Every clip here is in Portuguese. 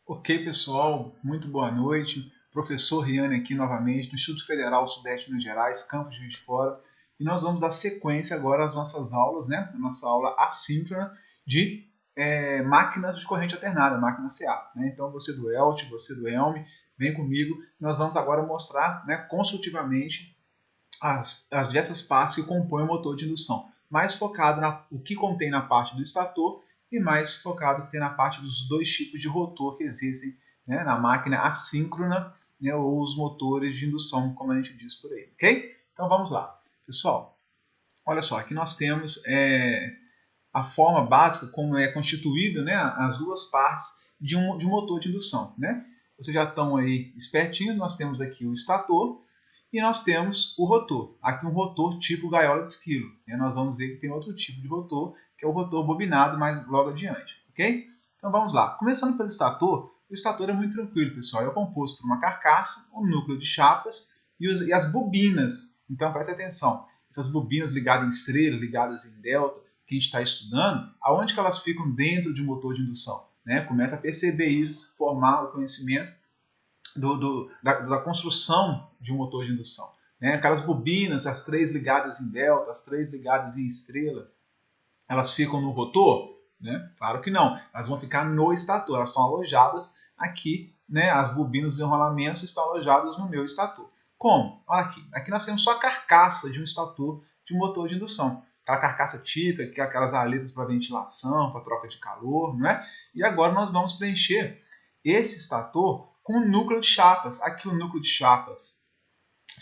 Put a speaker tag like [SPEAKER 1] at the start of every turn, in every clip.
[SPEAKER 1] Ok, pessoal, muito boa noite. Professor Riane aqui novamente, do Instituto Federal Sudeste de Minas Gerais, campus de Juiz de Fora. E nós vamos dar sequência agora às nossas aulas, né? A nossa aula assíncrona de máquinas de corrente alternada, máquina CA. Né? Então, você do ELT, você do ELME, vem comigo. Nós vamos agora mostrar, né, construtivamente as diversas partes que compõem o motor de indução. Mais focado no que contém na parte do estator e mais focado que tem na parte dos dois tipos de rotor que existem, né, na máquina assíncrona, né, ou os motores de indução, como a gente diz por aí, ok? Então vamos lá. Pessoal, olha só, aqui nós temos a forma básica como é constituído, né, as duas partes de um motor de indução. Né? Vocês já estão aí espertinhos, nós temos aqui o estator e nós temos o rotor. Aqui um rotor tipo gaiola de esquilo. Né? Nós vamos ver que tem outro tipo de rotor, que é o rotor bobinado, mas logo adiante. Ok? Então vamos lá. Começando pelo estator, o estator é muito tranquilo, pessoal. É composto por uma carcaça, um núcleo de chapas e as bobinas. Então preste atenção. Essas bobinas ligadas em estrela, ligadas em delta, que a gente está estudando, aonde que elas ficam dentro de um motor de indução? Né? Começa a perceber isso, formar o conhecimento da construção de um motor de indução. Né? Aquelas bobinas, as três ligadas em delta, as três ligadas em estrela, elas ficam no rotor? Né? Claro que não, elas vão ficar no estator, elas estão alojadas aqui, né? As bobinas de enrolamento estão alojadas no meu estator. Como? Olha aqui, aqui nós temos só a carcaça de um estator de um motor de indução. Aquela carcaça típica, que é aquelas aletas para ventilação, para troca de calor, não é? E agora nós vamos preencher esse estator com um núcleo de chapas. Aqui o núcleo de chapas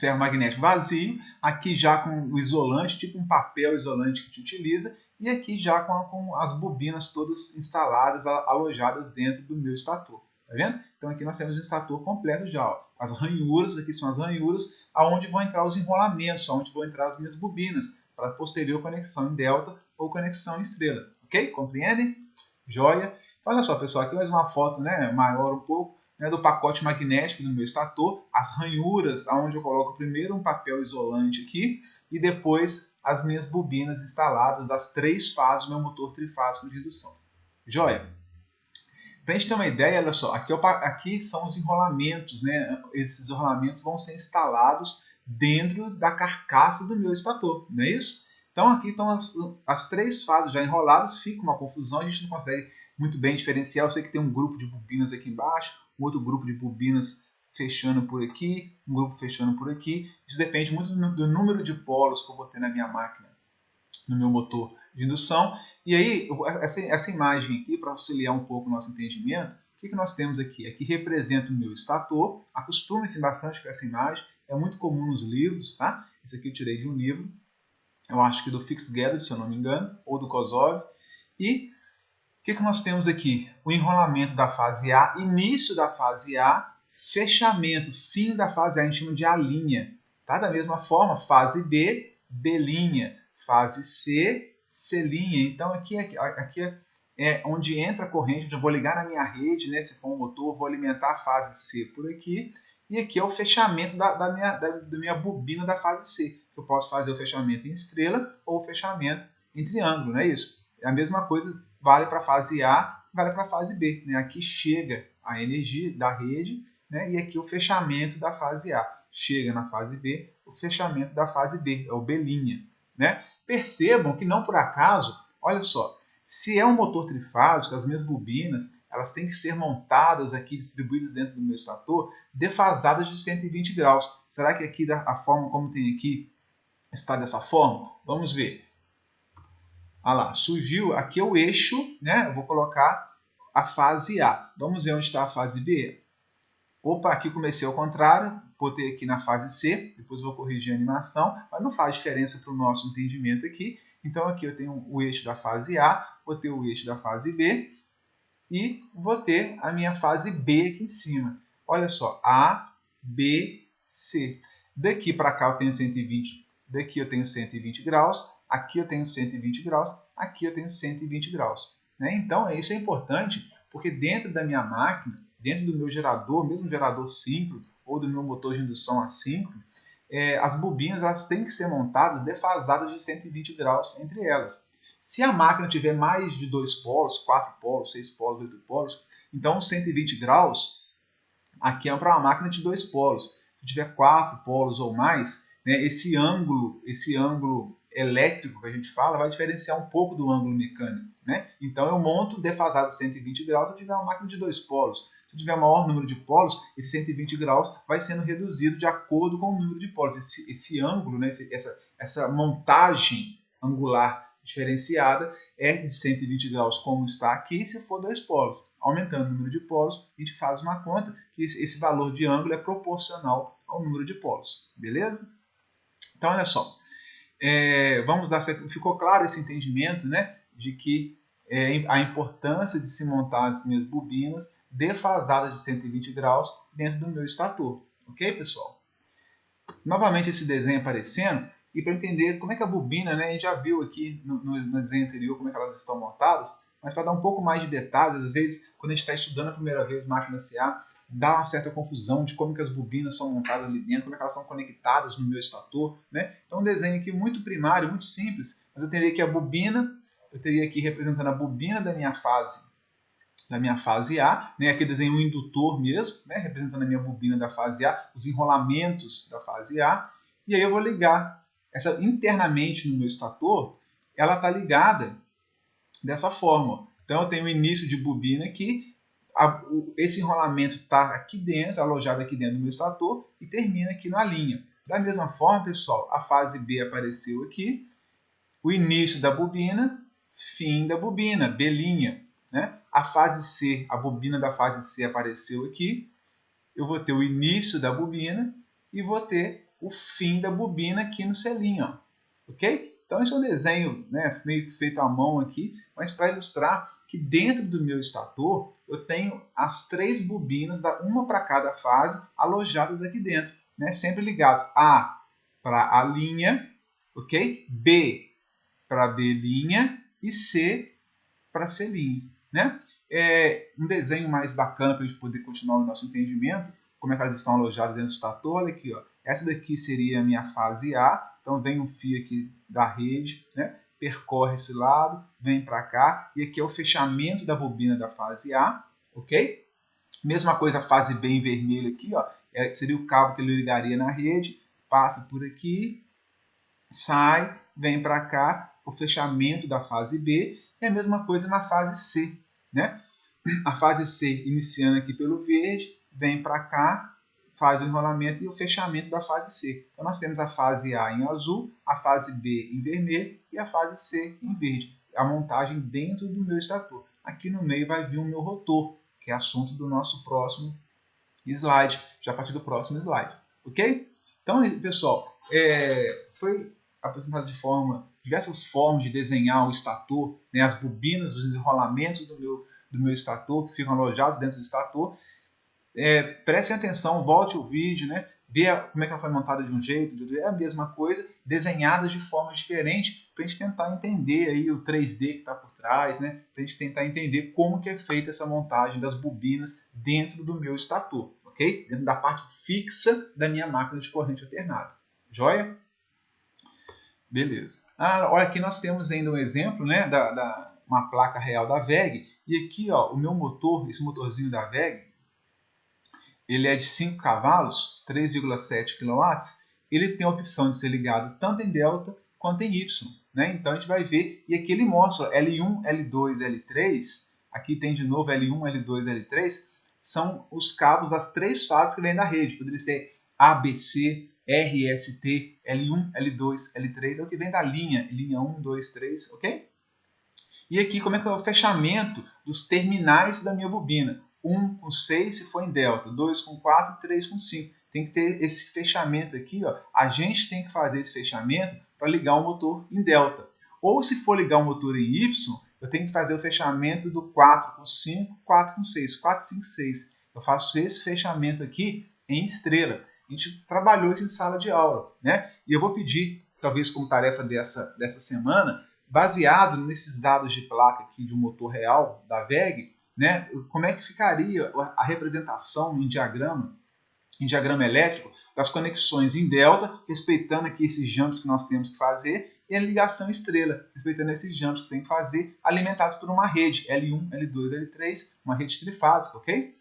[SPEAKER 1] ferromagnético vazio, aqui já com o isolante, tipo um papel isolante que a gente utiliza, e aqui já com as bobinas todas instaladas, alojadas dentro do meu estator. Tá vendo? Então aqui nós temos um estator completo já. Ó. As ranhuras, aqui são as ranhuras, aonde vão entrar os enrolamentos, aonde vão entrar as minhas bobinas, para posterior conexão em delta ou conexão em estrela. Ok? Compreendem? Joia? Então, olha só, pessoal, aqui mais uma foto, né, maior um pouco, né, do pacote magnético do meu estator, as ranhuras, onde eu coloco primeiro um papel isolante aqui e depois as minhas bobinas instaladas das três fases do meu motor trifásico de indução. Joia? Para a gente ter uma ideia, olha só, aqui são os enrolamentos, né? Esses enrolamentos vão ser instalados dentro da carcaça do meu estator, não é isso? Então aqui estão as três fases já enroladas, fica uma confusão, a gente não consegue muito bem diferenciar. Eu sei que tem um grupo de bobinas aqui embaixo, um outro grupo de bobinas fechando por aqui, um grupo fechando por aqui. Isso depende muito do número de polos que eu vou ter na minha máquina, no meu motor de indução. E aí, essa imagem aqui, para auxiliar um pouco o nosso entendimento, o que nós temos aqui? Aqui representa o meu estator. Acostume-se bastante com essa imagem, é muito comum nos livros, tá? Esse aqui eu tirei de um livro, eu acho que do Fitzgerald, se eu não me engano, ou do Kozov. E o que nós temos aqui? O enrolamento da fase A, início da fase A, fechamento, fim da fase A, a gente chama de A'. Tá? Da mesma forma, fase B, B', fase C, C'. Então aqui é onde entra a corrente, onde eu vou ligar na minha rede, né? Se for um motor, vou alimentar a fase C por aqui. E aqui é o fechamento da minha bobina da fase C. Eu posso fazer o fechamento em estrela ou o fechamento em triângulo, não é isso? É a mesma coisa, vale para a fase A, vale para a fase B. Né? Aqui chega a energia da rede, né? E aqui o fechamento da fase A. Chega na fase B, o fechamento da fase B, é o B'. Né? Percebam que não por acaso, olha só, se é um motor trifásico, as minhas bobinas, elas têm que ser montadas aqui, distribuídas dentro do meu estator, defasadas de 120 graus. Será que aqui, a forma como tem aqui, está dessa forma? Vamos ver. Olha lá, surgiu, aqui é o eixo, né? Eu vou colocar a fase A. Vamos ver onde está a fase B. Opa, aqui comecei ao contrário, botei aqui na fase C, depois vou corrigir a animação, mas não faz diferença para o nosso entendimento aqui. Então aqui eu tenho o eixo da fase A, vou ter o eixo da fase B e vou ter a minha fase B aqui em cima. Olha só, A, B, C. Daqui para cá eu tenho 120, daqui eu tenho 120 graus, aqui eu tenho 120 graus, aqui eu tenho 120 graus. Né? Então isso é importante, porque dentro da minha máquina, dentro do meu gerador, mesmo gerador síncrono, ou do meu motor de indução assíncrono, as bobinas elas têm que ser montadas defasadas de 120 graus entre elas. Se a máquina tiver mais de 2 polos, 4 polos, 6 polos, 8 polos, então 120 graus aqui é para uma máquina de 2 polos. Se tiver 4 polos ou mais, né, esse ângulo elétrico que a gente fala vai diferenciar um pouco do ângulo mecânico. Né? Então eu monto defasado 120 graus se eu tiver uma máquina de 2 polos. Se eu tiver um maior número de polos, esse 120 graus vai sendo reduzido de acordo com o número de polos. Esse ângulo, né, essa montagem angular diferenciada é de 120 graus, como está aqui, se for 2 polos. Aumentando o número de polos, a gente faz uma conta que esse valor de ângulo é proporcional ao número de polos. Beleza? Então, olha só. Ficou claro esse entendimento, né, de que a importância de se montar as minhas bobinas defasadas de 120 graus dentro do meu estator. Ok, pessoal? Novamente esse desenho aparecendo. E para entender como é que a bobina, né, a gente já viu aqui no desenho anterior como é que elas estão montadas, mas para dar um pouco mais de detalhes, às vezes, quando a gente está estudando a primeira vez máquina CA, dá uma certa confusão de como que as bobinas são montadas ali dentro, como é que elas são conectadas no meu estator. Né? Então, um desenho aqui muito primário, muito simples, mas eu teria aqui a bobina, eu teria aqui representando a bobina da minha fase A, né? Aqui eu desenho um indutor mesmo, né? Representando a minha bobina da fase A, os enrolamentos da fase A, e aí eu vou ligar internamente no meu estator, ela está ligada dessa forma. Então eu tenho o início de bobina aqui, esse enrolamento está aqui dentro, alojado aqui dentro do meu estator, e termina aqui na linha. Da mesma forma, pessoal, a fase B apareceu aqui, o início da bobina, fim da bobina, B'. Né? A fase C, a bobina da fase C apareceu aqui, eu vou ter o início da bobina e vou ter o fim da bobina aqui no selinho, ó. Ok? Então esse é um desenho, né, meio que feito à mão aqui, mas para ilustrar que dentro do meu estator eu tenho as 3 bobinas, uma para cada fase, alojadas aqui dentro, né, sempre ligadas. A para a linha, ok? B para B' e C para C'. Né? Um desenho mais bacana para a gente poder continuar o nosso entendimento, como é que elas estão alojadas dentro do estator. Olha aqui, ó. Essa daqui seria a minha fase A, então vem um fio aqui da rede, né? Percorre esse lado, vem para cá, e aqui é o fechamento da bobina da fase A, ok? Mesma coisa a fase B em vermelho aqui, ó, seria o cabo que ele ligaria na rede, passa por aqui, sai, vem para cá, o fechamento da fase B, e a mesma coisa na fase C. Né? A fase C iniciando aqui pelo verde, vem para cá, faz o enrolamento e o fechamento da fase C. Então nós temos a fase A em azul, a fase B em vermelho e a fase C em verde. A montagem dentro do meu estator. Aqui no meio vai vir o meu rotor, que é assunto do nosso próximo slide, já a partir do próximo slide. Ok? Então, pessoal, foi apresentado diversas formas de desenhar o estator, né, as bobinas, os enrolamentos do meu estator, que ficam alojados dentro do estator. Prestem atenção, volte o vídeo, né, ver como é que ela foi montada de um jeito, de outro. É a mesma coisa, desenhadas de forma diferente, para a gente tentar entender aí o 3D que está por trás, né, para a gente tentar entender como que é feita essa montagem das bobinas dentro do meu estator, ok? Dentro da parte fixa da minha máquina de corrente alternada. Joia? Beleza. Olha, aqui nós temos ainda um exemplo, né, uma placa real da WEG. E aqui, ó, o meu motor, esse motorzinho da WEG, ele é de 5 cavalos, 3,7 kW. Ele tem a opção de ser ligado tanto em delta quanto em Y. Né? Então a gente vai ver, e aqui ele mostra L1, L2, L3. Aqui tem de novo L1, L2, L3. São os cabos das 3 fases que vêm da rede. Poderia ser ABC, RST, L1, L2, L3, é o que vem da linha 1, 2, 3, ok? E aqui como é que é o fechamento dos terminais da minha bobina. 1 com 6 se for em delta, 2 com 4 e 3 com 5. Tem que ter esse fechamento aqui, ó. A gente tem que fazer esse fechamento para ligar o motor em delta. Ou se for ligar o motor em Y, eu tenho que fazer o fechamento do 4 com 5, 4 com 6, 4, 5, 6. Eu faço esse fechamento aqui em estrela. A gente trabalhou isso em sala de aula, né? E eu vou pedir, talvez como tarefa dessa semana, baseado nesses dados de placa aqui de um motor real da WEG, né? Como é que ficaria a representação em diagrama elétrico, das conexões em delta, respeitando aqui esses jumps que nós temos que fazer, e a ligação estrela, respeitando esses jumps que tem que fazer, alimentados por uma rede L1, L2, L3, uma rede trifásica, ok?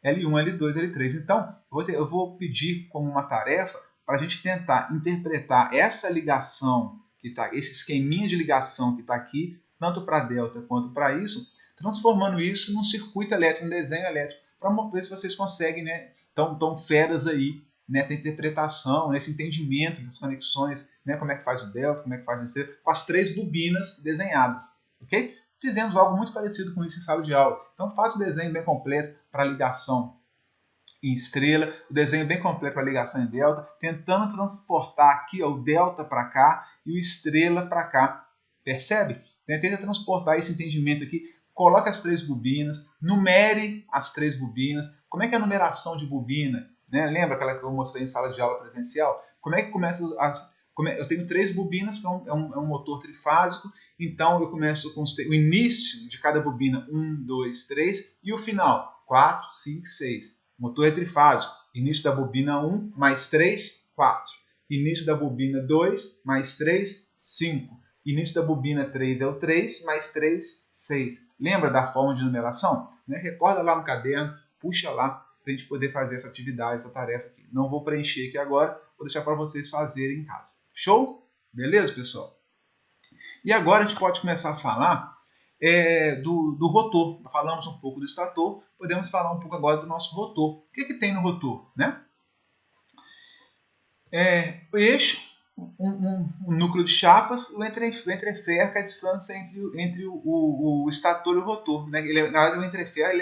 [SPEAKER 1] L1, L2, L3. Então, eu vou pedir como uma tarefa para a gente tentar interpretar essa ligação, que tá, esse esqueminha de ligação que está aqui, tanto para delta quanto para isso, transformando isso num circuito elétrico, um desenho elétrico, para ver se vocês conseguem, né, tão feras aí nessa interpretação, nesse entendimento das conexões, né, como é que faz o delta, como é que faz o C, com as 3 bobinas desenhadas, ok? Fizemos algo muito parecido com isso em sala de aula. Então faça o desenho bem completo para a ligação em estrela, o desenho bem completo para a ligação em delta, tentando transportar aqui ó, o delta para cá e o estrela para cá. Percebe? Tenta transportar esse entendimento aqui. Coloque as 3 bobinas, numere as 3 bobinas. Como é que é a numeração de bobina? Né? Lembra aquela que eu mostrei em sala de aula presencial? Como é que começa eu tenho 3 bobinas, que é um motor trifásico, então eu começo com o início de cada bobina, 1, 2, 3, e o final, 4, 5, 6. O motor é trifásico, início da bobina 1, mais 3, 4. Início da bobina 2, mais 3, 5. Início da bobina 3 é o 3, mais 3, 6. Lembra da forma de numeração? Né? Recorda lá no caderno, puxa lá, para a gente poder fazer essa atividade, essa tarefa aqui. Não vou preencher aqui agora, vou deixar para vocês fazerem em casa. Show? Beleza, pessoal? E agora a gente pode começar a falar do rotor. Falamos um pouco do estator, podemos falar um pouco agora do nosso rotor. O que tem no rotor? Né? O eixo, um núcleo de chapas, o entreferro, que é a distância entre o estator e o rotor. Né? Na verdade, o entreferro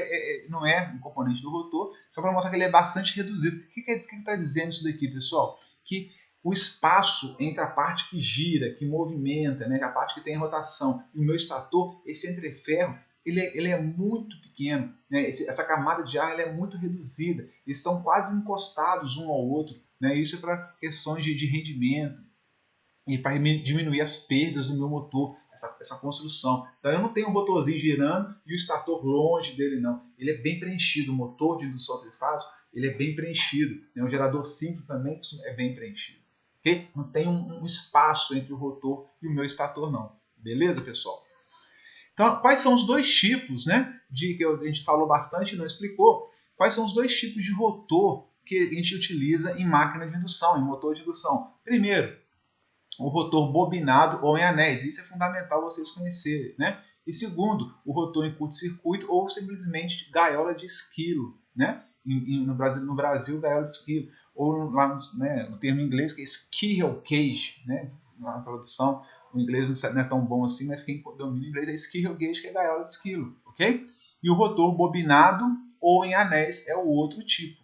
[SPEAKER 1] não é um componente do rotor, só para mostrar que ele é bastante reduzido. O que está dizendo isso daqui, pessoal? Que o espaço entre a parte que gira, que movimenta, né, a parte que tem rotação, e o meu estator, esse entreferro, ele é muito pequeno. Né? Essa camada de ar ela é muito reduzida. Eles estão quase encostados um ao outro. Né? Isso é para questões de rendimento e para diminuir as perdas do meu motor, essa construção. Então eu não tenho um rotorzinho girando e o estator longe dele, não. Ele é bem preenchido. O motor de indução trifásica ele é bem preenchido. Um gerador simples também é bem preenchido. Okay? Não tem um espaço entre o rotor e o meu estator, não. Beleza, pessoal? Então, quais são os dois tipos, né? Que a gente falou bastante e não explicou. Quais são os dois tipos de rotor que a gente utiliza em máquina de indução, em motor de indução? Primeiro, o rotor bobinado ou em anéis. Isso é fundamental vocês conhecerem, né? E segundo, o rotor em curto-circuito ou simplesmente gaiola de esquilo, né? No Brasil, gaiola de esquilo. Ou lá no termo em inglês, que é squirrel cage, né? Na tradução, o inglês não é tão bom assim, mas quem domina o inglês é squirrel cage, que é gaiola de esquilo, ok? E o rotor bobinado ou em anéis é o outro tipo.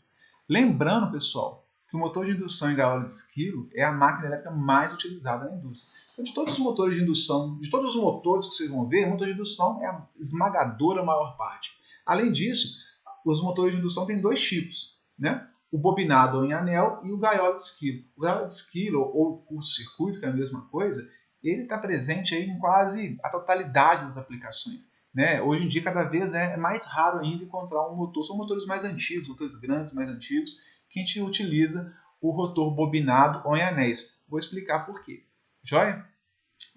[SPEAKER 1] Lembrando, pessoal, que o motor de indução em gaiola de esquilo é a máquina elétrica mais utilizada na indústria. Então, de todos os motores de indução, de todos os motores que vocês vão ver, o motor de indução é a esmagadora maior parte. Além disso, os motores de indução têm dois tipos, né? O bobinado ou em anel e o gaiola de esquilo. O gaiola de esquilo, ou curto-circuito, que é a mesma coisa, ele está presente aí em quase a totalidade das aplicações. Né? Hoje em dia, cada vez é mais raro ainda encontrar um motor. São motores mais antigos, motores grandes, mais antigos, que a gente utiliza o rotor bobinado ou em anéis. Vou explicar por quê. Joia?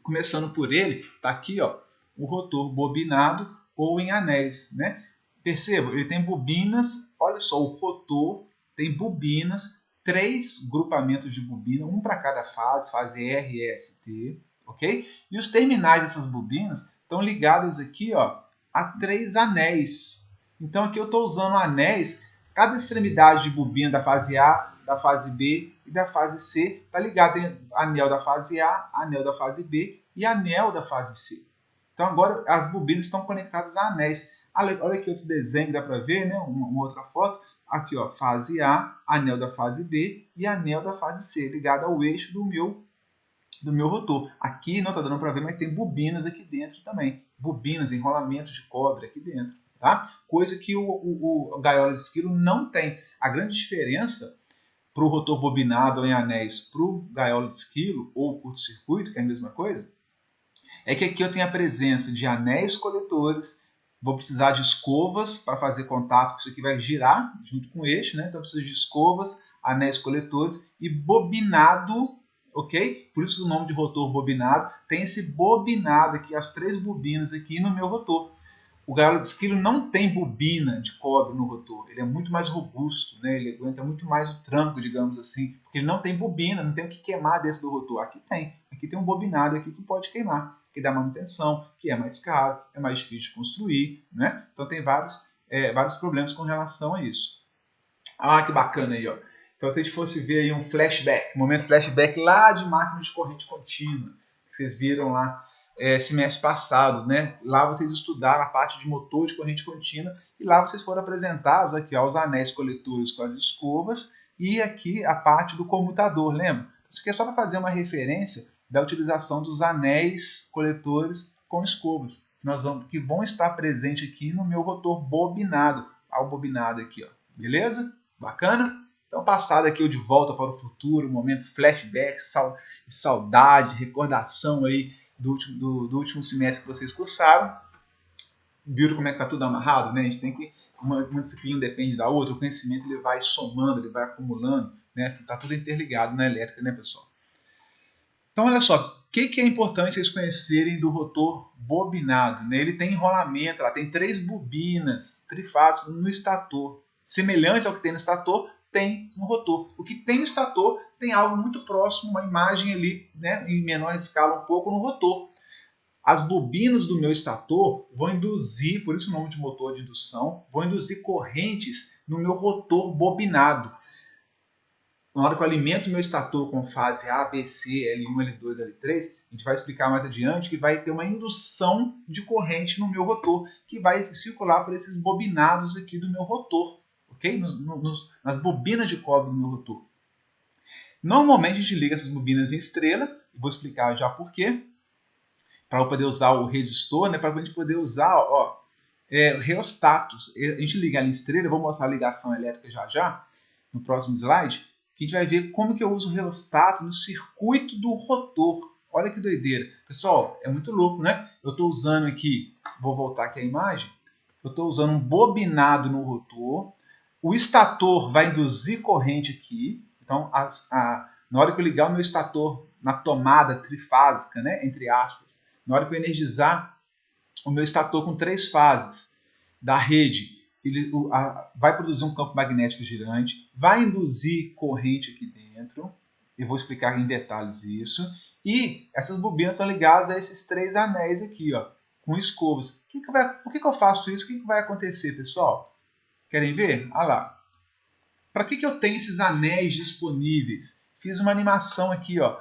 [SPEAKER 1] Começando por ele, está aqui ó, o rotor bobinado ou em anéis. Né? Perceba, ele tem bobinas, olha só, o rotor tem bobinas, 3 grupamentos de bobina, um para cada fase R, S, T, ok? E os terminais dessas bobinas estão ligados aqui ó, a 3 anéis. Então aqui eu estou usando anéis, cada extremidade de bobina da fase A, da fase B e da fase C está ligado em anel da fase A, anel da fase B e anel da fase C. Então agora as bobinas estão conectadas a anéis. Olha aqui outro desenho que dá para ver, né? Uma outra foto. Aqui, ó, fase A, anel da fase B e anel da fase C, ligado ao eixo do meu rotor. Aqui não está dando para ver, mas tem bobinas aqui dentro também. Bobinas, enrolamentos de cobre aqui dentro. Tá? Coisa que o gaiola de esquilo não tem. A grande diferença para o rotor bobinado ou em anéis para o gaiola de esquilo ou curto-circuito, que é a mesma coisa, é que aqui eu tenho a presença de anéis coletores. Vou precisar de escovas para fazer contato, isso aqui vai girar junto com o eixo, né? Então eu preciso de escovas, anéis coletores e bobinado ok? Por isso que o nome de rotor bobinado tem esse bobinado aqui, as 3 bobinas aqui no meu rotor. O gargalo de esquilo não tem bobina de cobre no rotor, ele é muito mais robusto, né? Ele aguenta muito mais o tranco, digamos assim, porque ele não tem bobina, não tem o que queimar dentro do rotor. Aqui tem um bobinado aqui que pode queimar, que dá manutenção, que é mais caro, é mais difícil de construir, né? Então tem vários problemas com relação a isso. Ah, que bacana aí, ó. Então se a gente fosse ver aí um flashback, um momento flashback lá de máquina de corrente contínua, que vocês viram lá semestre passado, né? Lá vocês estudaram a parte de motor de corrente contínua e lá vocês foram apresentados aqui ó, os anéis coletores com as escovas e aqui a parte do comutador, lembra? Isso aqui é só para fazer uma referência da utilização dos anéis coletores com escovas, que vão estar presentes aqui no meu rotor bobinado, o bobinado aqui, ó. Beleza? Bacana? Então, passado aqui o De Volta para o Futuro, momento flashback, saudade, recordação aí do último semestre que vocês cursaram. Viram como é que está tudo amarrado? Né? A gente tem que, uma disciplina depende da outra, o conhecimento ele vai somando, ele vai acumulando, né? Está tudo interligado na elétrica, né, pessoal? Então, olha só, o que é importante vocês conhecerem do rotor bobinado? Né? Ele tem enrolamento, ela tem 3 bobinas trifásicas no estator, semelhantes ao que tem no estator, tem no rotor. O que tem no estator tem algo muito próximo, uma imagem ali, né, em menor escala um pouco no rotor. As bobinas do meu estator vão induzir, por isso o nome de motor de indução, vão induzir correntes no meu rotor bobinado. Na hora que eu alimento o meu estator com fase A, B, C, L1, L2, L3, a gente vai explicar mais adiante que vai ter uma indução de corrente no meu rotor, que vai circular por esses bobinados aqui do meu rotor, ok? Nas bobinas de cobre do meu rotor. Normalmente a gente liga essas bobinas em estrela, e vou explicar já por quê, para eu poder usar o resistor, né, para a gente poder usar reostatos. A gente liga ela em estrela, eu vou mostrar a ligação elétrica já, no próximo slide, que a gente vai ver como que eu uso o reostato no circuito do rotor. Olha que doideira. Pessoal, é muito louco, né? Eu estou usando aqui, vou voltar aqui a imagem, eu estou usando um bobinado no rotor, o estator vai induzir corrente aqui, então na hora que eu ligar o meu estator na tomada trifásica, né, entre aspas, na hora que eu energizar o meu estator com 3 fases da rede, ele vai produzir um campo magnético girante, vai induzir corrente aqui dentro, eu vou explicar em detalhes isso, e essas bobinas são ligadas a esses 3 anéis aqui, ó, com escovas. Por que eu faço isso? O que vai acontecer, pessoal? Querem ver? Olha lá. Para que eu tenho esses anéis disponíveis? Fiz uma animação aqui, ó.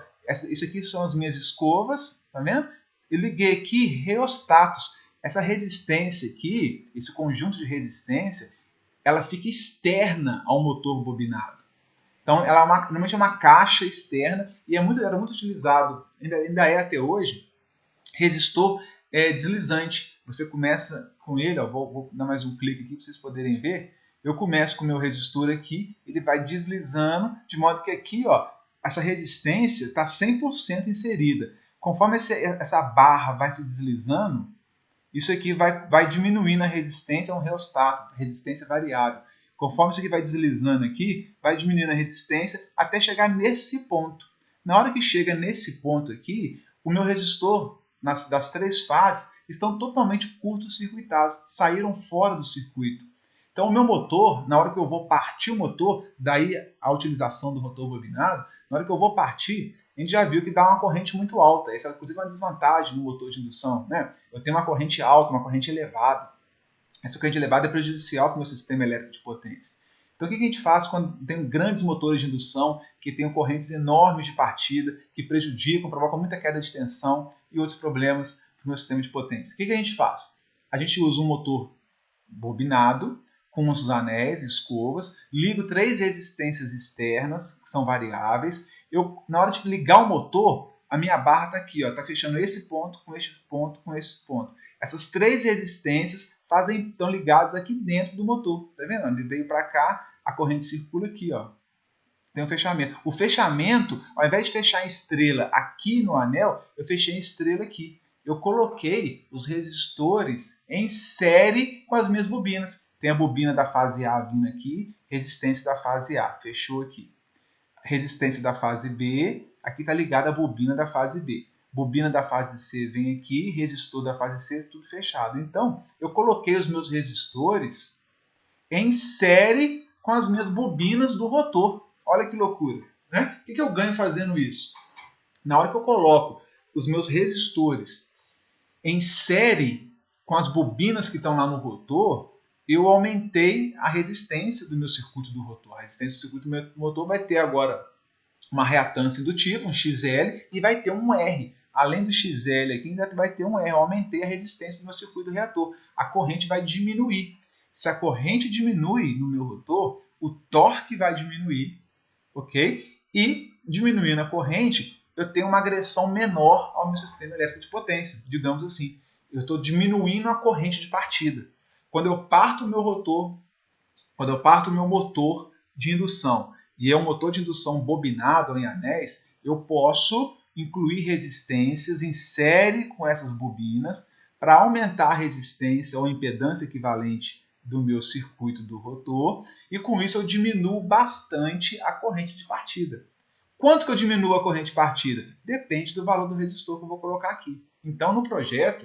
[SPEAKER 1] Isso aqui são as minhas escovas, tá vendo? Eu liguei aqui reostatos. Essa resistência aqui, esse conjunto de resistência, ela fica externa ao motor bobinado. Então, ela normalmente é uma caixa externa e era muito utilizado, ainda é até hoje, resistor deslizante. Você começa com ele, ó, vou dar mais um clique aqui para vocês poderem ver. Eu começo com o meu resistor aqui, ele vai deslizando, de modo que aqui, ó, essa resistência está 100% inserida. Conforme essa barra vai se deslizando, isso aqui vai diminuindo a resistência a um reostato, resistência variável. Conforme isso aqui vai deslizando aqui, vai diminuindo a resistência até chegar nesse ponto. Na hora que chega nesse ponto aqui, o meu resistor das 3 fases estão totalmente curto-circuitados, saíram fora do circuito. Então o meu motor, na hora que eu vou partir o motor, daí a utilização do rotor bobinado, na hora que eu vou partir, a gente já viu que dá uma corrente muito alta. Essa é inclusive uma desvantagem no motor de indução, né? Eu tenho uma corrente alta, uma corrente elevada. Essa corrente elevada é prejudicial para o meu sistema elétrico de potência. Então o que a gente faz quando tem grandes motores de indução que têm correntes enormes de partida, que prejudicam, provocam muita queda de tensão e outros problemas para o meu sistema de potência? O que a gente faz? A gente usa um motor bobinado, com os anéis, escovas, ligo 3 resistências externas, que são variáveis. Na hora de ligar o motor, a minha barra está aqui, está fechando esse ponto com este ponto com esse ponto. Essas 3 resistências estão ligadas aqui dentro do motor. Tá vendo? Ele veio para cá, a corrente circula aqui, ó. Tem um fechamento. O fechamento, ao invés de fechar em estrela aqui no anel, eu fechei em estrela aqui. Eu coloquei os resistores em série com as minhas bobinas. Tem a bobina da fase A vindo aqui, resistência da fase A, fechou aqui. Resistência da fase B, aqui está ligada a bobina da fase B. Bobina da fase C vem aqui, resistor da fase C, tudo fechado. Então, eu coloquei os meus resistores em série com as minhas bobinas do rotor. Olha que loucura, né? O que eu ganho fazendo isso? Na hora que eu coloco os meus resistores em série com as bobinas que estão lá no rotor, eu aumentei a resistência do meu circuito do rotor. A resistência do circuito do meu motor vai ter agora uma reatância indutiva, um XL, e vai ter um R. Além do XL aqui, ainda vai ter um R. Eu aumentei a resistência do meu circuito do reator. A corrente vai diminuir. Se a corrente diminui no meu rotor, o torque vai diminuir, ok? E diminuindo a corrente, eu tenho uma agressão menor ao meu sistema elétrico de potência, digamos assim. Eu estou diminuindo a corrente de partida. Quando eu parto o meu rotor, quando eu parto o meu motor de indução, e é um motor de indução bobinado ou em anéis, eu posso incluir resistências em série com essas bobinas para aumentar a resistência ou impedância equivalente do meu circuito do rotor, e com isso eu diminuo bastante a corrente de partida. Quanto que eu diminuo a corrente de partida? Depende do valor do resistor que eu vou colocar aqui. Então, no projeto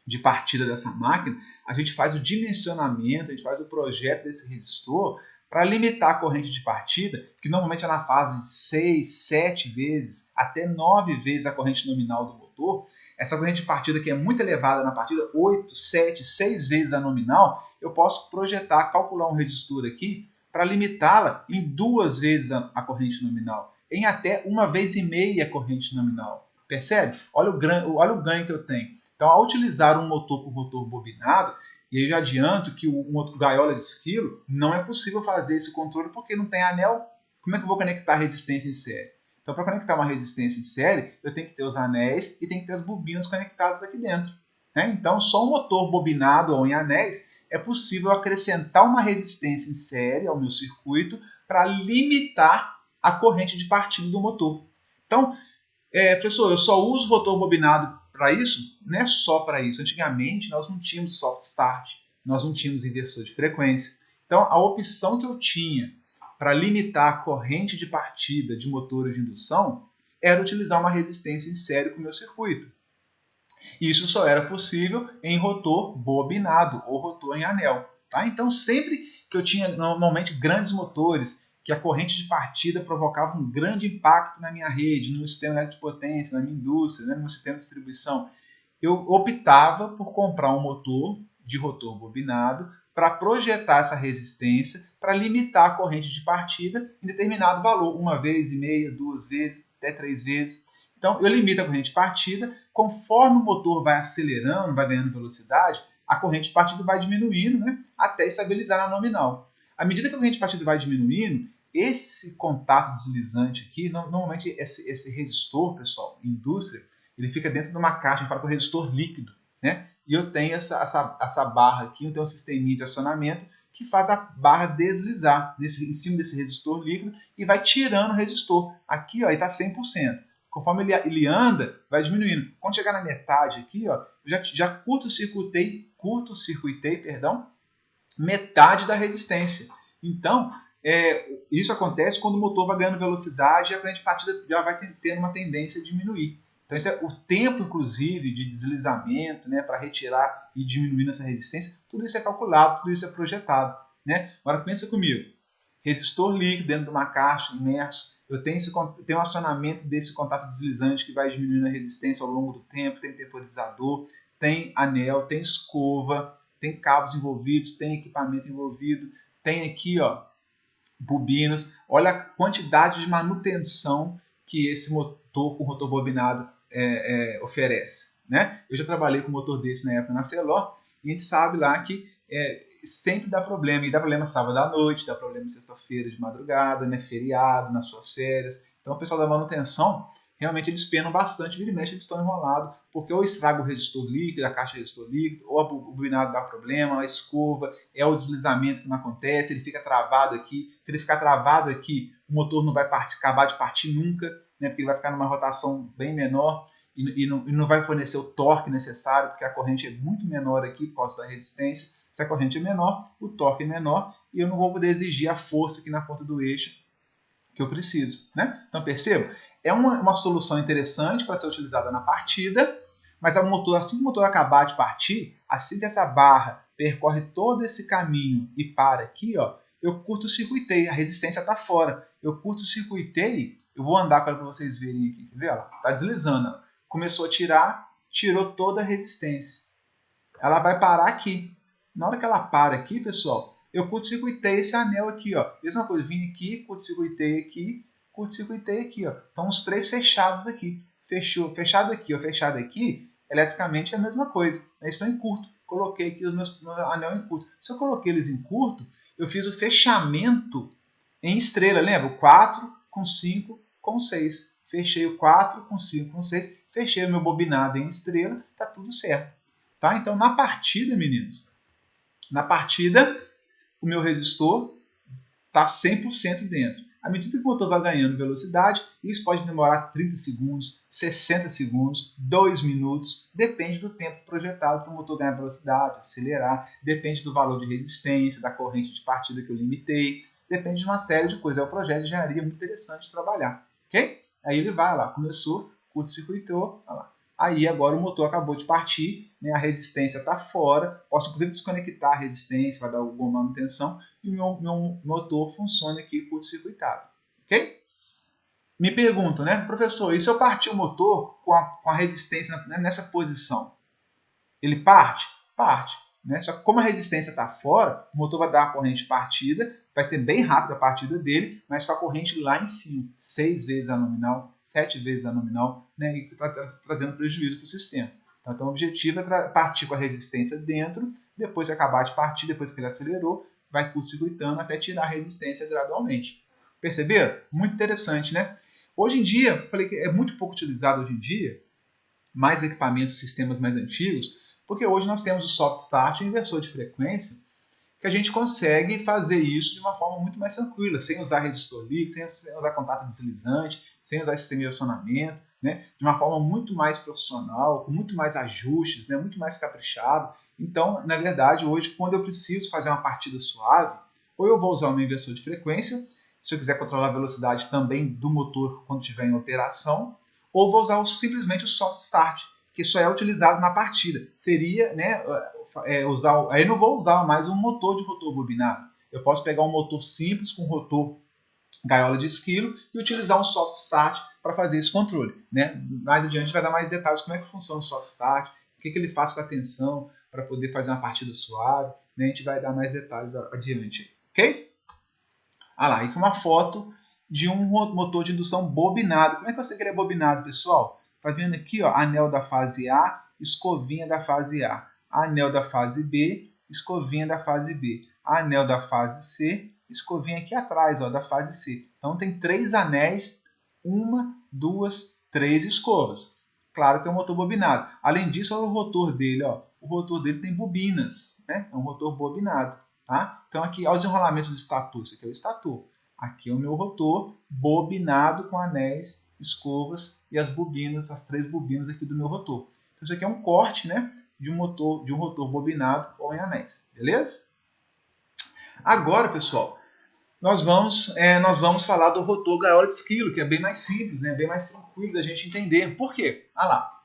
[SPEAKER 1] de partida dessa máquina, a gente faz o dimensionamento, a gente faz o projeto desse resistor para limitar a corrente de partida, que normalmente é na fase 6, 7 vezes, até 9 vezes a corrente nominal do motor. Essa corrente de partida que é muito elevada na partida, 8, 7, 6 vezes a nominal, eu posso projetar, calcular um resistor aqui para limitá-la em 2 vezes a corrente nominal, em até 1,5 vezes a corrente nominal. Percebe? Olha o ganho que eu tenho. Então, ao utilizar um motor com rotor bobinado, e eu já adianto que o gaiola de esquilo não é possível fazer esse controle porque não tem anel. Como é que eu vou conectar a resistência em série? Então, para conectar uma resistência em série, eu tenho que ter os anéis e tenho que ter as bobinas conectadas aqui dentro, né? Então, só um motor bobinado ou em anéis é possível acrescentar uma resistência em série ao meu circuito para limitar a corrente de partida do motor. Então, professor, eu só uso rotor bobinado para isso? Não é só para isso. Antigamente, nós não tínhamos soft start, nós não tínhamos inversor de frequência. Então, a opção que eu tinha para limitar a corrente de partida de motores de indução era utilizar uma resistência em série com o meu circuito. Isso só era possível em rotor bobinado ou rotor em anel. Tá? Então, sempre que eu tinha normalmente grandes motores, que a corrente de partida provocava um grande impacto na minha rede, no meu sistema elétrico de potência, na minha indústria, né, no meu sistema de distribuição, eu optava por comprar um motor de rotor bobinado para projetar essa resistência para limitar a corrente de partida em determinado valor, 1,5 vezes, 2 vezes, até 3 vezes. Então, eu limito a corrente de partida, conforme o motor vai acelerando, vai ganhando velocidade, a corrente de partida vai diminuindo, né, até estabilizar na nominal. À medida que a corrente de partida vai diminuindo, esse contato deslizante aqui, normalmente esse resistor, pessoal, em indústria, ele fica dentro de uma caixa, a gente fala que é o resistor líquido, né? E eu tenho essa barra aqui, eu tenho um sisteminha de acionamento que faz a barra deslizar em cima desse resistor líquido e vai tirando o resistor. Aqui, ó, ele está 100%. Conforme ele anda, vai diminuindo. Quando chegar na metade aqui, ó, eu já curto-circuitei, metade da resistência. Então, isso acontece quando o motor vai ganhando velocidade e a corrente de partida já vai tendo uma tendência a diminuir. Então, o tempo, inclusive, de deslizamento, né, para retirar e diminuir essa resistência, tudo isso é calculado, tudo isso é projetado. Né? Agora, pensa comigo. Resistor líquido dentro de uma caixa, imerso. Eu tenho um acionamento desse contato deslizante que vai diminuindo a resistência ao longo do tempo, tem temporizador, tem anel, tem escova, tem cabos envolvidos, tem equipamento envolvido, tem aqui, ó, bobinas. Olha a quantidade de manutenção que esse motor com rotor bobinado oferece. Né? Eu já trabalhei com um motor desse na época na Celor e a gente sabe lá que sempre dá problema. E dá problema sábado à noite, dá problema sexta-feira de madrugada, né? Feriado, nas suas férias. Então o pessoal da manutenção, realmente eles penam bastante, vira e mexe, eles estão enrolados, porque ou estraga o resistor líquido, a caixa de resistor líquido, ou o bobinado dá problema, a escova, é o deslizamento que não acontece, ele fica travado aqui. Se ele ficar travado aqui, o motor não vai acabar de partir nunca, né, porque ele vai ficar numa rotação bem menor e não vai fornecer o torque necessário, porque a corrente é muito menor aqui por causa da resistência. Se a corrente é menor, o torque é menor e eu não vou poder exigir a força aqui na ponta do eixo que eu preciso. Né? Então perceba, É uma solução interessante para ser utilizada na partida, mas assim que o motor acabar de partir, assim que essa barra percorre todo esse caminho e para aqui, ó, eu curto-circuitei, a resistência está fora. Eu curto-circuitei, eu vou andar para vocês verem aqui, quer ver? Está deslizando. Ó. Começou a tirar, tirou toda a resistência. Ela vai parar aqui. Na hora que ela para aqui, pessoal, eu curto-circuitei esse anel aqui, ó. Mesma coisa, vim aqui, curto-circuitei aqui, ó. Então, os três fechados aqui. Fechou, fechado aqui, ó, fechado aqui, eletricamente é a mesma coisa. Eles estão em curto. Coloquei aqui os meus anel em curto. Se eu coloquei eles em curto, eu fiz o fechamento em estrela. Lembra? 4 com 5 com 6. Fechei o 4 com 5 com 6. Fechei o meu bobinado em estrela. Tá tudo certo. Tá? Então, na partida, meninos, na partida, o meu resistor está 100% dentro. À medida que o motor vai ganhando velocidade, isso pode demorar 30 segundos, 60 segundos, 2 minutos, depende do tempo projetado para o motor ganhar velocidade, acelerar, depende do valor de resistência, da corrente de partida que eu limitei, depende de uma série de coisas. É um projeto de engenharia muito interessante de trabalhar. Ok? Aí ele vai lá, começou, curto-circuitou, lá. Aí agora o motor acabou de partir, né, a resistência está fora, posso inclusive desconectar a resistência, vai dar alguma manutenção, e o meu motor funciona aqui curto-circuitado. Ok? Me pergunto, né, professor, e se eu partir o motor com a resistência nessa posição? Ele parte? Parte. Né? Só que como a resistência está fora, o motor vai dar a corrente de partida, vai ser bem rápida a partida dele, mas com a corrente lá em cima, 6 vezes a nominal, 7 vezes a nominal, né? E está trazendo prejuízo para o sistema. Então o objetivo é partir com a resistência dentro, depois que acabar de partir, depois que ele acelerou, vai curto-circuitando até tirar a resistência gradualmente. Perceberam? Muito interessante, né? Hoje em dia, falei que é muito pouco utilizado hoje em dia, mais equipamentos, sistemas mais antigos, porque hoje nós temos o soft start e o inversor de frequência, que a gente consegue fazer isso de uma forma muito mais tranquila, sem usar resistor líquido, sem usar contato deslizante, sem usar sistema de acionamento, né? De uma forma muito mais profissional, com muito mais ajustes, né? Muito mais caprichado. Então, na verdade, hoje, quando eu preciso fazer uma partida suave, ou eu vou usar o meu inversor de frequência, se eu quiser controlar a velocidade também do motor quando estiver em operação, ou vou usar simplesmente o soft start, que só é utilizado na partida. Seria, né, aí não vou usar mais um motor de rotor bobinado. Eu posso pegar um motor simples com rotor gaiola de esquilo e utilizar um soft start para fazer esse controle. Né? Mais adiante a gente vai dar mais detalhes como é que funciona o soft start, o que ele faz com a tensão para poder fazer uma partida suave. Né? A gente vai dar mais detalhes adiante. Ok? Ah lá, aqui uma foto de um motor de indução bobinado. Como é que eu sei que ele é bobinado, pessoal? Tá vendo aqui, ó, anel da fase A, escovinha da fase A. Anel da fase B, escovinha da fase B. Anel da fase C, escovinha aqui atrás, ó, da fase C. Então tem 3 anéis, 1, 2, 3 escovas. Claro que é um motor bobinado. Além disso, olha o rotor dele, ó. O rotor dele tem bobinas, né? É um rotor bobinado. Tá? Então aqui, olha os enrolamentos do estator. Isso aqui é o estator. Aqui é o meu rotor bobinado com anéis, escovas e as bobinas, as 3 bobinas aqui do meu rotor. Então isso aqui é um corte, né, de um rotor bobinado ou em anéis. Beleza? Agora, pessoal, nós vamos falar do rotor gaiola de esquilo, que é bem mais simples, né, bem mais tranquilo da gente entender. Por quê? Olha lá.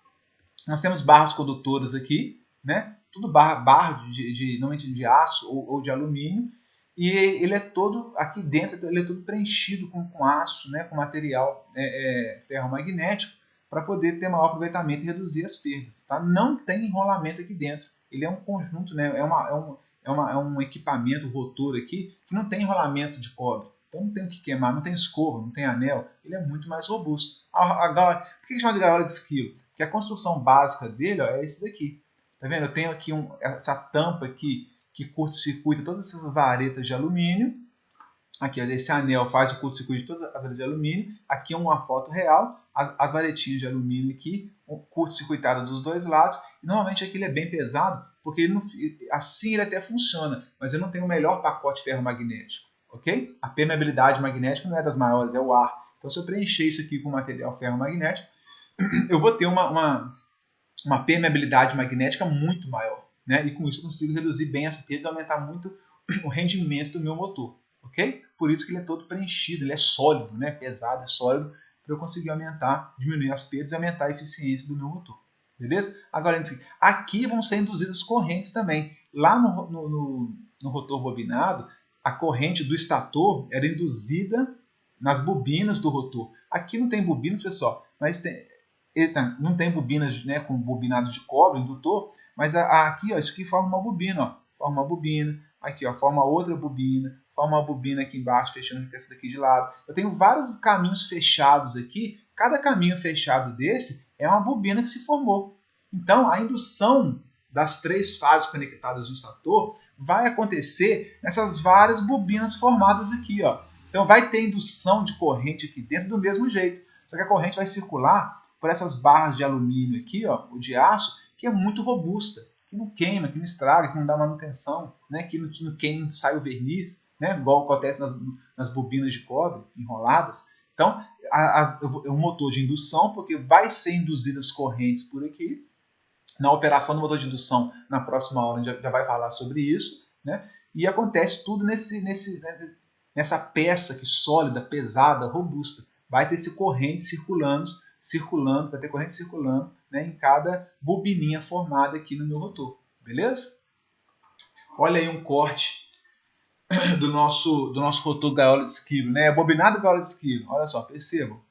[SPEAKER 1] Nós temos barras condutoras aqui, né? Tudo barra normalmente de aço ou de alumínio, e ele é todo, aqui dentro, ele é todo preenchido com aço, né? Com material ferromagnético, para poder ter maior aproveitamento e reduzir as perdas. Tá? Não tem enrolamento aqui dentro, ele é um conjunto, né? É um equipamento, rotor aqui, que não tem enrolamento de cobre. Então não tem o que queimar, não tem escova, não tem anel, ele é muito mais robusto. Por que chama de gaiola de esquilo? Que a construção básica dele, ó, é esse daqui. Tá vendo? Eu tenho aqui essa tampa aqui que curto-circuita todas essas varetas de alumínio. Aqui, ó, esse anel faz o curto-circuito de todas as varetas de alumínio. Aqui é uma foto real, as varetinhas de alumínio aqui, curto-circuitadas dos dois lados. E normalmente aqui ele é bem pesado, porque ele não, assim ele até funciona, mas ele não tem o melhor pacote ferromagnético. Ok? A permeabilidade magnética não é das maiores, é o ar. Então, se eu preencher isso aqui com material ferromagnético, eu vou ter uma permeabilidade magnética muito maior. Né? E com isso eu consigo reduzir bem as perdas e aumentar muito o rendimento do meu motor. Ok? Por isso que ele é todo preenchido, ele é sólido, né? Pesado, é sólido, para eu conseguir diminuir as perdas e aumentar a eficiência do meu motor. Beleza? Agora, aqui vão ser induzidas correntes também. Lá no rotor bobinado, a corrente do estator era induzida nas bobinas do rotor. Aqui não tem bobinas, pessoal, mas não tem bobinas, né, com bobinado de cobre, indutor, mas aqui, ó, isso aqui forma uma bobina, ó, forma uma bobina, aqui, ó, forma outra bobina, forma uma bobina aqui embaixo, fechando essa daqui de lado. Eu tenho vários caminhos fechados aqui, cada caminho fechado desse é uma bobina que se formou. Então, a indução das 3 fases conectadas no estator vai acontecer nessas várias bobinas formadas aqui, ó. Então, vai ter indução de corrente aqui dentro do mesmo jeito, só que a corrente vai circular por essas barras de alumínio aqui, ó, ou de aço, que é muito robusta, que não queima, que não estraga, que não dá manutenção, né, que não queima, não sai o verniz, né, igual acontece nas bobinas de cobre enroladas. Então, é um motor de indução, porque vai ser induzidas correntes por aqui. Na operação do motor de indução, na próxima aula, a gente já vai falar sobre isso, né? E acontece tudo nessa peça aqui, sólida, pesada, robusta. Vai ter esse corrente circulando, vai ter corrente circulando, né, em cada bobininha formada aqui no meu rotor. Beleza? Olha aí um corte do nosso rotor gaiola de esquilo, né? Bobinado gaiola de esquilo. Olha só, percebam.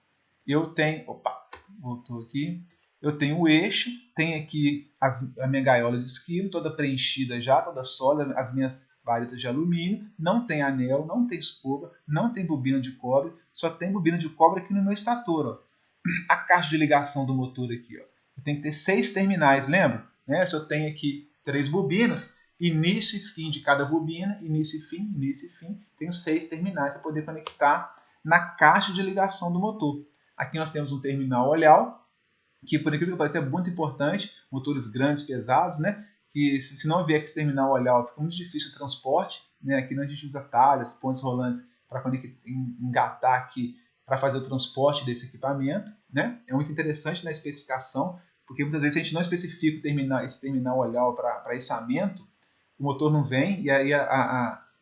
[SPEAKER 1] Eu tenho... Opa, voltou aqui. Eu tenho o eixo, tenho aqui a minha gaiola de esquilo, toda preenchida já, toda sólida, as minhas varetas de alumínio, não tem anel, não tem escova, não tem bobina de cobre, só tem bobina de cobre aqui no meu estator. Ó. A caixa de ligação do motor aqui, ó. Eu tenho que ter 6 terminais, lembra? Né? Se eu tenho aqui 3 bobinas, início e fim de cada bobina, início e fim, tenho 6 terminais para poder conectar na caixa de ligação do motor. Aqui nós temos um terminal olhal, que por aquilo que parece é muito importante, motores grandes, pesados, né? Que se não vier com esse terminal olhal, fica muito difícil o transporte, né? Aqui a gente usa talhas, pontes rolantes para engatar aqui para fazer o transporte desse equipamento, né? É muito interessante na especificação, porque muitas vezes a gente não especifica esse terminal olhal para içamento, o motor não vem e aí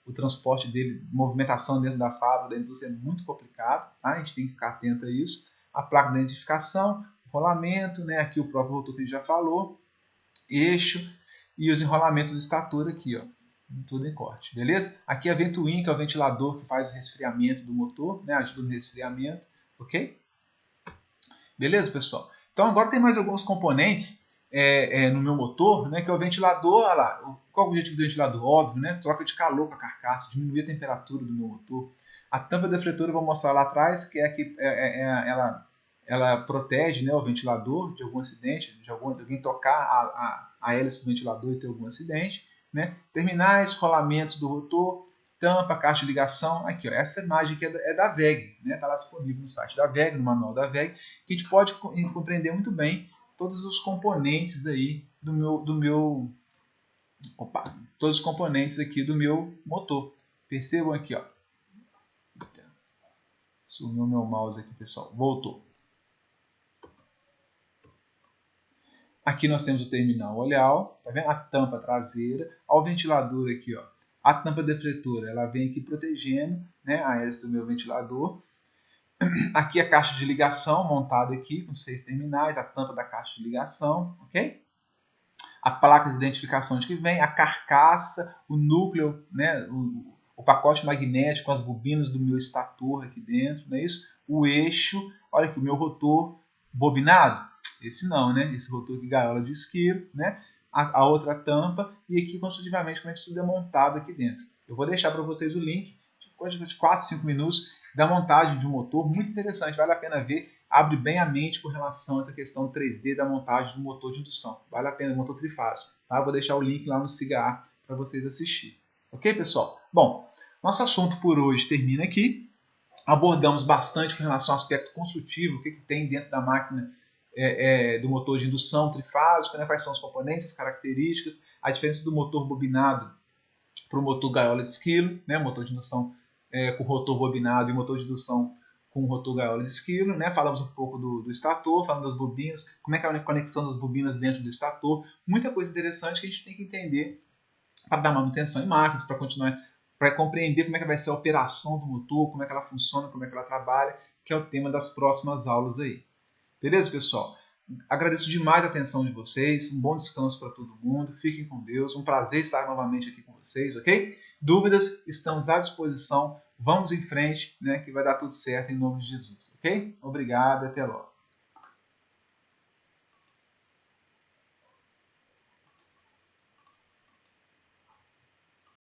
[SPEAKER 1] o transporte dele, movimentação dentro da fábrica, da indústria é muito complicado, tá? A gente tem que ficar atento a isso. A placa de identificação, rolamento, né? Aqui o próprio rotor que a gente já falou, eixo e os enrolamentos do estator aqui, ó, tudo em corte, beleza? Aqui a ventoinha, que é o ventilador que faz o resfriamento do motor, né? Ajuda no resfriamento, ok? Beleza, pessoal? Então agora tem mais alguns componentes no meu motor, né? Que é o ventilador, olha lá, qual é o objetivo do ventilador? Óbvio, né? Troca de calor para a carcaça, diminuir a temperatura do meu motor. A tampa defletora eu vou mostrar lá atrás, que ela protege, né, o ventilador de algum acidente, de alguém tocar a hélice do ventilador e ter algum acidente. Né? Terminais, rolamentos do rotor, tampa, caixa de ligação. Aqui, ó, essa imagem aqui é da WEG, né? Está lá disponível no site da WEG, no manual da WEG, que a gente pode compreender muito bem todos os componentes aí todos os componentes aqui do meu motor. Percebam aqui, ó. Sumiu meu mouse aqui, pessoal. Voltou. Aqui nós temos o terminal olhal, tá vendo? A tampa traseira, ao ventilador aqui, ó. A tampa defletora, ela vem aqui protegendo, né, a hélice do meu ventilador. Aqui a caixa de ligação montada aqui com 6 terminais, a tampa da caixa de ligação, ok? A placa de identificação de que vem, a carcaça, o núcleo, né, o pacote magnético com as bobinas do meu estator aqui dentro, não é isso? O eixo, olha aqui o meu rotor bobinado. Esse não, né? Esse rotor aqui, gaiola de esquilo, né? A outra tampa e aqui construtivamente como é que tudo é montado aqui dentro. Eu vou deixar para vocês o link de 4, 5 minutos da montagem de um motor, muito interessante, vale a pena ver, abre bem a mente com relação a essa questão 3D da montagem do motor de indução, vale a pena, motor trifásico, tá? Eu vou deixar o link lá no SIGA para vocês assistirem, ok, pessoal? Bom, nosso assunto por hoje termina aqui, abordamos bastante com relação ao aspecto construtivo, o que tem dentro da máquina do motor de indução trifásico, né? Quais são os componentes, as características, a diferença do motor bobinado para o motor gaiola de esquilo, né? Motor de indução com rotor bobinado e motor de indução com rotor gaiola de esquilo, né? Falamos um pouco do estator, falamos das bobinas, como é que é a conexão das bobinas dentro do estator, muita coisa interessante que a gente tem que entender para dar manutenção em máquinas, para continuar, para compreender como é que vai ser a operação do motor, como é que ela funciona, como é que ela trabalha, que é o tema das próximas aulas aí. Beleza, pessoal? Agradeço demais a atenção de vocês, um bom descanso para todo mundo, fiquem com Deus, um prazer estar novamente aqui com vocês, ok? Dúvidas, estamos à disposição, vamos em frente, né, que vai dar tudo certo em nome de Jesus, ok? Obrigado e até logo.